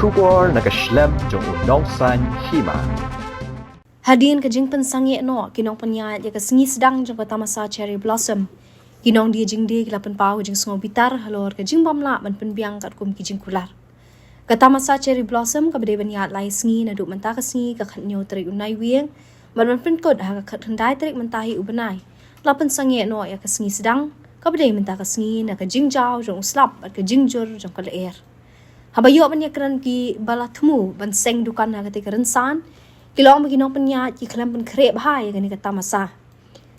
Syukur nakaslem jong Nongsan Hima. Hadian ke jing pensangi no Nongpynïaid ya ke sengi sedang jong kota masa cherry blossom. Nongdie jing dia kilapan pau jing Sngewbitar halor ke jing bamla man penbiang kat kum ki jing Kular. Kata masa cherry blossom ka bede baniat lai sengi na duk mentah ke sengi ka khatnyo teri unai wieng man penkod ha ka khathandai teri mentahi ubenai. Lapan sangi no ya ke sengi sedang ka bede mentah ke sengi na ke jing jaw jong slap at ke jing jur jong ka leer. Habayo ban yakran ki balatmu ban seng dukan ha ketika rensan kilong bagi Nongpynïaid ki kelam pen krep hai gani kata masa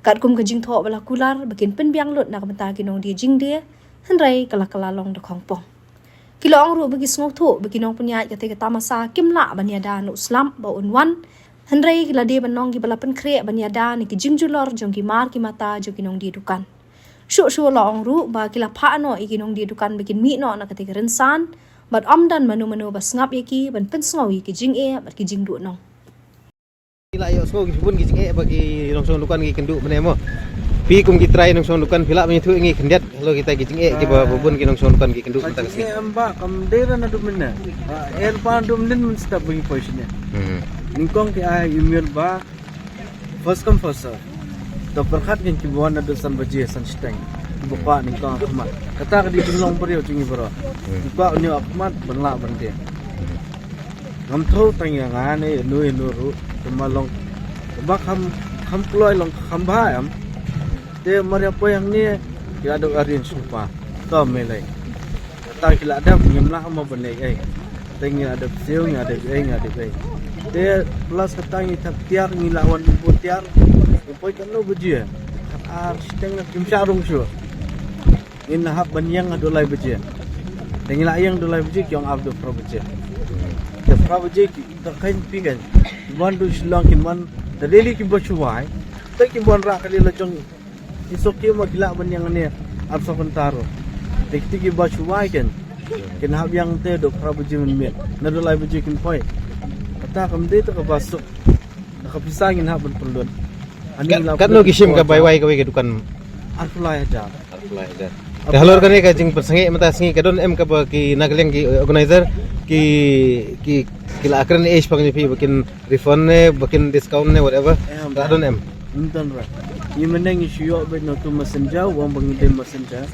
kat kum ke jing tho bala Kular bakin pen biang lut nak benta ki Nongdie jing dia henrai kala long de khongpong kilong ru bagi Sngok tho bagi Nongpynïaid ketika kata masa kimla ban yada nu slam ba unwan henrai kila de ban nong ki bala pen krep ban yada ni ki jing julor jong ki mar ki mata jo ki Nongdie dukan shu long ru ba kila pha no ki Nongdie dukan bakin mi no nak ketika rensan bat amdan manu bas ngap yaki ban pen Sngawi ki jing bat ki jing du nong Ila yo sko ki pun ki jing bagi nongsong dukan ki kenduk bene mo pi kum ki try nongsong dukan pila me thu ngi kendiat lo kita ki jing ki ba bubun ki nongsong dukan ki kenduk tentang sini amba kam dera na dumena el pan dumnin mun sta bagi position ningkong ki ay email ba first come first serve do perkhat ki buan na dosan baje san steng buka ningkong akmat kata di jinglong beriau jingi bro buka ni akmat benla bende ngam tho tanya ngane nu ru kemalong ba kham kloy long kham ba am te maria poyang ni ya do arin supa to melai ta kila ada nyemla ma bane ai tengi ada siu ni ada te plus katangi tak tiar ni lawan putiar poy kan lo bujia ar steng na kim sarung shu in hab banyang ado lai bujia tengi la yang do lai bujia kyong abdo pro bujia the pro bujia ki ta kain pigan one do shilong kin one the daily ki bachuai ta ki bon ra kali la jong isoki mo gila banyang ni abso kontaro tekti ki bachuai ken hab yang te do pro bujia men na do lai bujia kin poi ta kam de to ka basuk ka pisangin ha ban pulun kan lo kisim ka baywai ka we dukan arfulai aja te halor kan ka jing persangi mata sengi ka don em ka ba ki nagleng ki organizer ki kila akran age pang ni bakin refund ne bakin discount ne whatever ka don em untan ra ni meneng isyo be no tu messenger wang bangi de messenger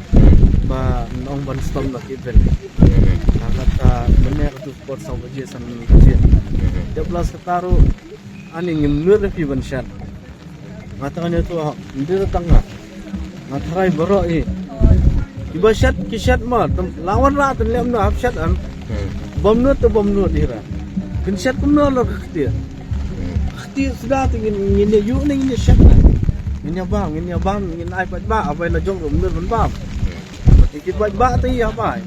ba nong ban stom la ki ben kata bener tu sport sa baje san baje de plus kataru ani ngimlur fi ban shat matakan itu ndir tanga matrai baro iba shat ki shat ma lawan ra tan lem no hab shat am bomno dira kin shat kumno lo khti sudah tingin ngin yu ning ni shat ngin bang ngin ai ba abai la jong rum nur ban bam tikit ba ti ya bai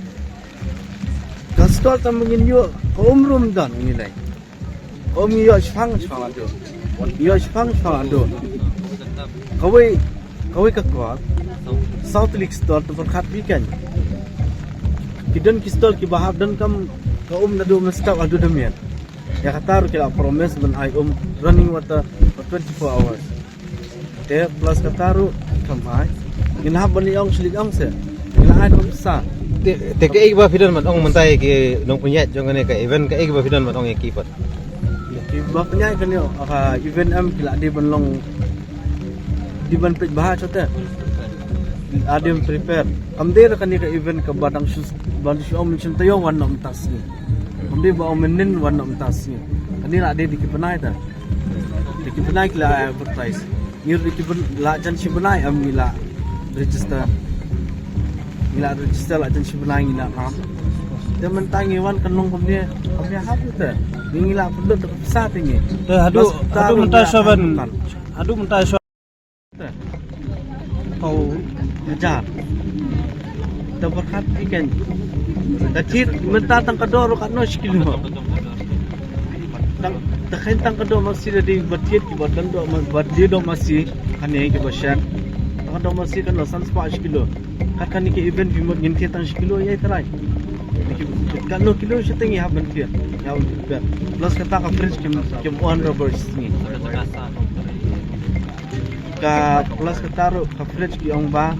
kastol tam ngin yu rum dan ngin lai yo shang do kawai ka kwa south league store to khat weekend kidan kistol ki bahab dan kam ka na do mestap adu demian ya kataru kila promise ben I running water for 24 hours te plus kataru kam ai ginhab ban yong slik ang se ila ai ko sa te ke ba fidan man ong mentai ki Nongpynïaid jong ne ka event ka ba fidan man ong ki pat ki ba pnyai kan yo ka event am kila di ban long di ban pej bahas hote adem prepare amde kan ni ka event ka badang shoes ban shoe om chin tayo wan nom tas ni amde ba omenin wan nom tas ni kan ni la de di kipanai ta di kipanai kila advertise ni di kipan la jan si banai am mila register la jan si banai ni na am de mentangi wan kanong kumne amne hap ta ni la pulun to sa tingi adu mentai soban adu mentai kau ajar dah berkat ikan kecil mentah tang kedor kat nos kilo tang kedor masih ada bertiat ki badan do berdia do masih kane ki basyan tang kedor masih kan losan 5 kilo kan ni ki event bimot ngin ki tang kilo ye terai kan no kilo setengah ha ban ki ya plus kata ka fridge kim on robbers ni ka plus kataru ka fridge ki ong ba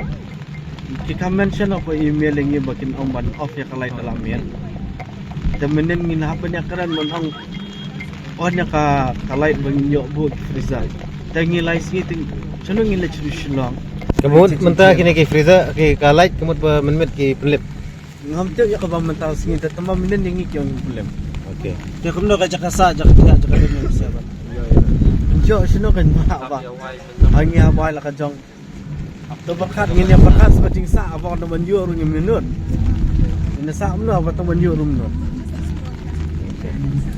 ki ka mention of email ngi bakin ong ban off ya kalai dalam mian Temenin ngin apa nya keran menang ohnya ka light bangin yo bu freezer. Tangi light sini ting chano ngin le long. Kemud mentah kini ke freezer ke kalait kemud menmet ke penlip. Ngamte ya ka ba mental sini tetama menen yang iki yang problem. Okey. Dia kumno ka jakasa jakya jakadin ni siapa. Jo sino kan ba. Hangi apa la ka jong. To berkat ngin yang berkat sebajing sa apa no manjur ngin minut. Ina sa amno apa to manjur rumno.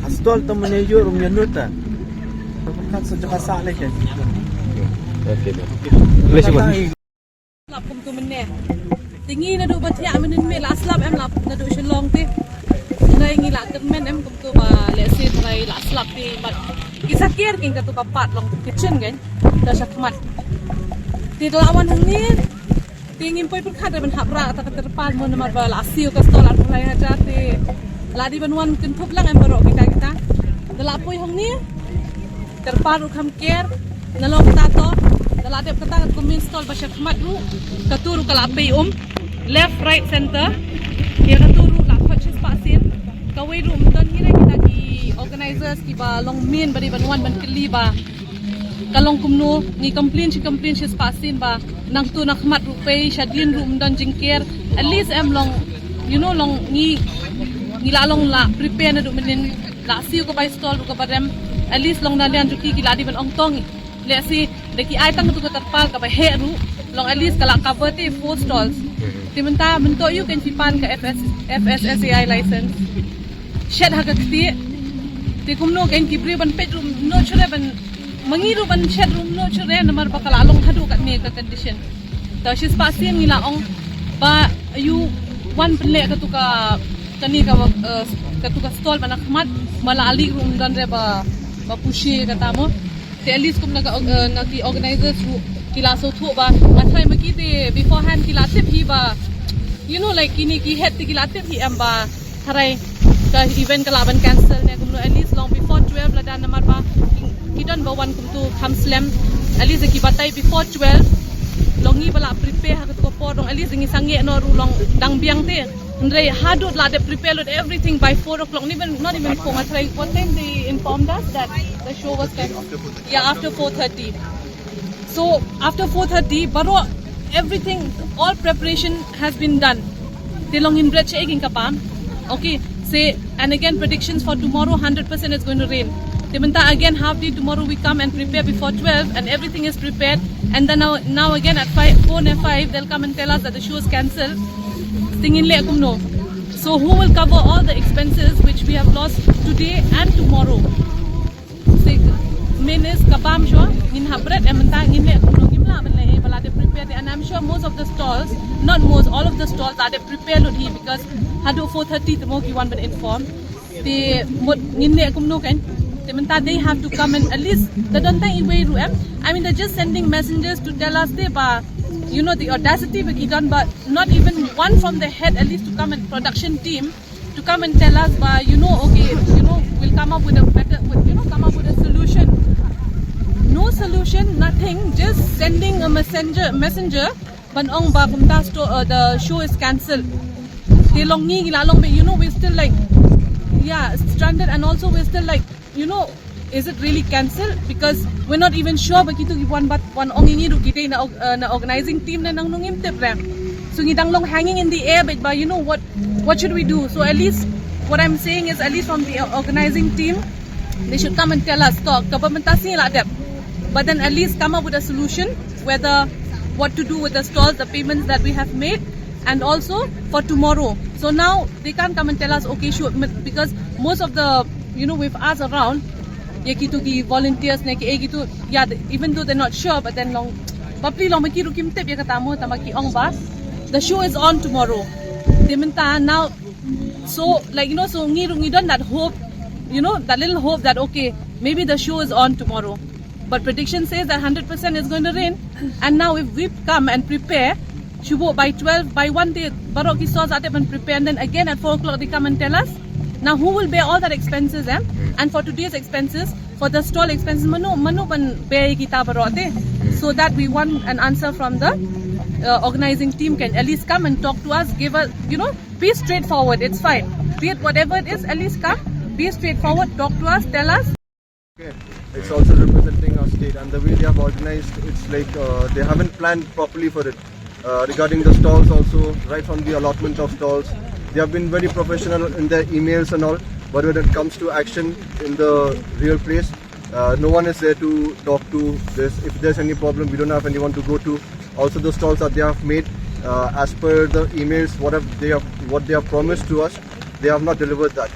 Astol to manjur rum nyanuta. To berkat sejakasa le kan. Okey. Boleh sebut. Lap kum tu meneh. Tinggi na do batia menin me last lap em lap na do shlong ti. Nai ngi la men em kum tu ba le se trai last lap ti but kisakir king ka tu ka pat long kitchen kan. Da sakmat. Ti lawan ni tingin poi perkhat ban hapra ta terpan mon mar ba lasiu ka stol ar phai haja ti. Ladi banwan kin thup lang em baro kita. Da la poi hong ni terpan ukam ker nalong ta to Daladep kata kumin stall basya kmat ru katuru kalape left right center ya katuru la purchase pasin kawai ru mdon hira kita ki organizers ki ba long main bari banwan ban kli ba kalong kumno ni complain shi pasin ba nang tu nak kmat ru pay shadin ru mdon jingker at least em long long ni lalong la prepare na du menin la siu ko by stall ru ka barem at least long dalian juki ki ladi ban ong tong let's see deki ai tang tu ka terpal ka ba he ru long at least kala cover te 4 stalls timenta mento you can fipan ka FSSAI license shed ha ka ti kumno ken ki bre ban pet room no chure ban mangiru ban shed room no chure namar ba kala long hadu ka me ka condition ta shis pasin ngila ong ba you one ple ka tu ka tani ka tu ka stall ban akhmat mala ali room dan re ba pushi ka tamo te at least kum naki organizers ru kila so thu ba athai maki te beforehand kila tip hi ba like kini ki head te kila tip hi amba tharai ka event kala ban cancel ne kum no at least long before 12 la dan namar ba kidon ba wan kum tu kham slam at least ki batai before 12 longi bala prepare ha ko por dong at least ngi sange no ru long dang biang te ndre hadut la de prepare with everything by 4 o'clock not even 4 athai what time they informed us that the show was cancelled. Yeah, after 4:30. So after 4:30, baro everything, all preparation has been done. Tilong in breche egin kapam. Okay, say and again predictions for tomorrow 100% it's going to rain. Timenta again half day tomorrow we come and prepare before 12 and everything is prepared and then now again at 4 and 5 they'll come and tell us that the show is cancelled. Tingin le akum no. So who will cover all the expenses which we have lost today and tomorrow? Menes kabam sure in habret ementa in le ngimla ban le bala de prepare and I'm sure most of the stalls not most all of the stalls are they prepared with he because hadu 4:30 the moki one been informed the mot ngin le kum no kan ementa they have to come and at least the don't think way ru I mean they're just sending messengers to tell us they ba the audacity be done but not even one from the head at least to come and production team to come and tell us ba okay we'll come up with a better come up with a solution. No solution, nothing, just sending a messenger ban ong ba kumta the show is cancelled. They long ni lalong be we're still like stranded and also we're still like is it really cancelled because we're not even sure but kitu one ong ni ru kita na organizing team na nang nungim tepram. So ngidang long hanging in the air but what should we do? So at least what I'm saying is at least from the organizing team they should come and tell us government tasing la dep. But then at least come up with a solution whether what to do with the stalls, the payments that we have made and also for tomorrow. So now they can't come and tell us okay sure because most of the we've asked around ki volunteers even though they're not sure but then long papli long maki rukim tep ya katamo tamaki ong ba the show is on tomorrow. Deminta now so so ngi done that hope that little hope that okay maybe the show is on tomorrow. But prediction says that 100% is going to rain. And now if we come and prepare, Shubo by 12, by 1 day, Baroki stores are and prepare, and then again at 4 o'clock they come and tell us. Now who will bear all that expenses? And for today's expenses, for the stall expenses, manu ban bear kita barote. So that we want an answer from the organizing team can at least come and talk to us, give us, be straightforward. It's fine. Be it whatever it is, at least come, be straightforward, talk to us, tell us. Okay. It's also representing our state, and the way they have organized, it's like they haven't planned properly for it. Regarding the stalls also, right from the allotment of stalls, they have been very professional in their emails and all, but when it comes to action in the real place, no one is there to talk to. If there's any problem, we don't have anyone to go to. Also, the stalls that they have made, as per the emails, what they have promised to us, they have not delivered that.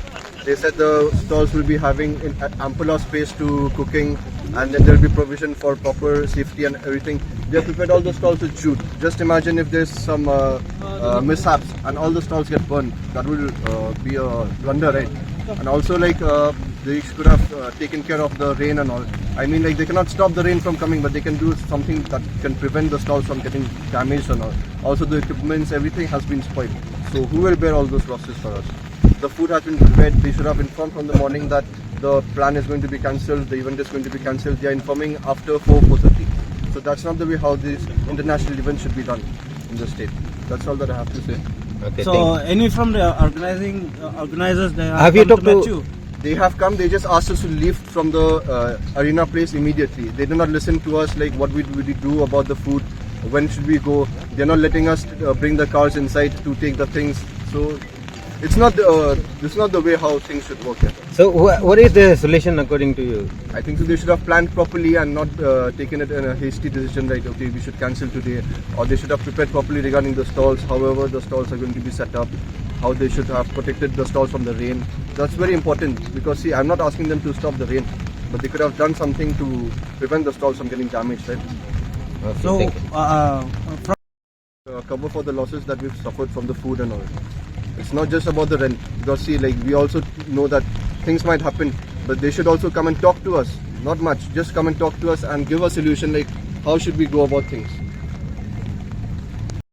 They said the stalls will be having ample of space to cooking, and then there will be provision for proper safety and everything. They have prepared all the stalls with jute. Just imagine if there's some mishaps and all the stalls get burned. That will be a blunder, right? And also, like, they could have taken care of the rain and all. I mean, like, they cannot stop the rain from coming, but they can do something that can prevent the stalls from getting damaged and all. Also, the equipments, everything has been spoiled. So who will bear all those losses for us? The food has been prepared. They should have informed from the morning that the plan is going to be cancelled, the event is going to be cancelled. They are informing after 4:30. So that's not the way how this international event should be done in the state. That's all that I have to say. Okay, So any from the organizers, they Have you come talked met to- you? They have come, they just asked us to leave from the arena place immediately. They did not listen to us, like what we do about the food, when should we go. They're not letting us bring the cars inside to take the things. So it's not this is not the way how things should work here. So what is the solution according to you? I think so they should have planned properly and not taken it in a hasty decision, like, okay, we should cancel today, or they should have prepared properly regarding the stalls, however the stalls are going to be set up, how they should have protected the stalls from the rain. That's very important, because see, I'm not asking them to stop the rain, but they could have done something to prevent the stalls from getting damaged, right? Okay, So thank you. from Cover for the losses that we've suffered from the food and all. It's not just about the rent, because see, like, we also know that things might happen, but they should also come and talk to us. Not much, just come and talk to us and give a solution, like how should we go about things.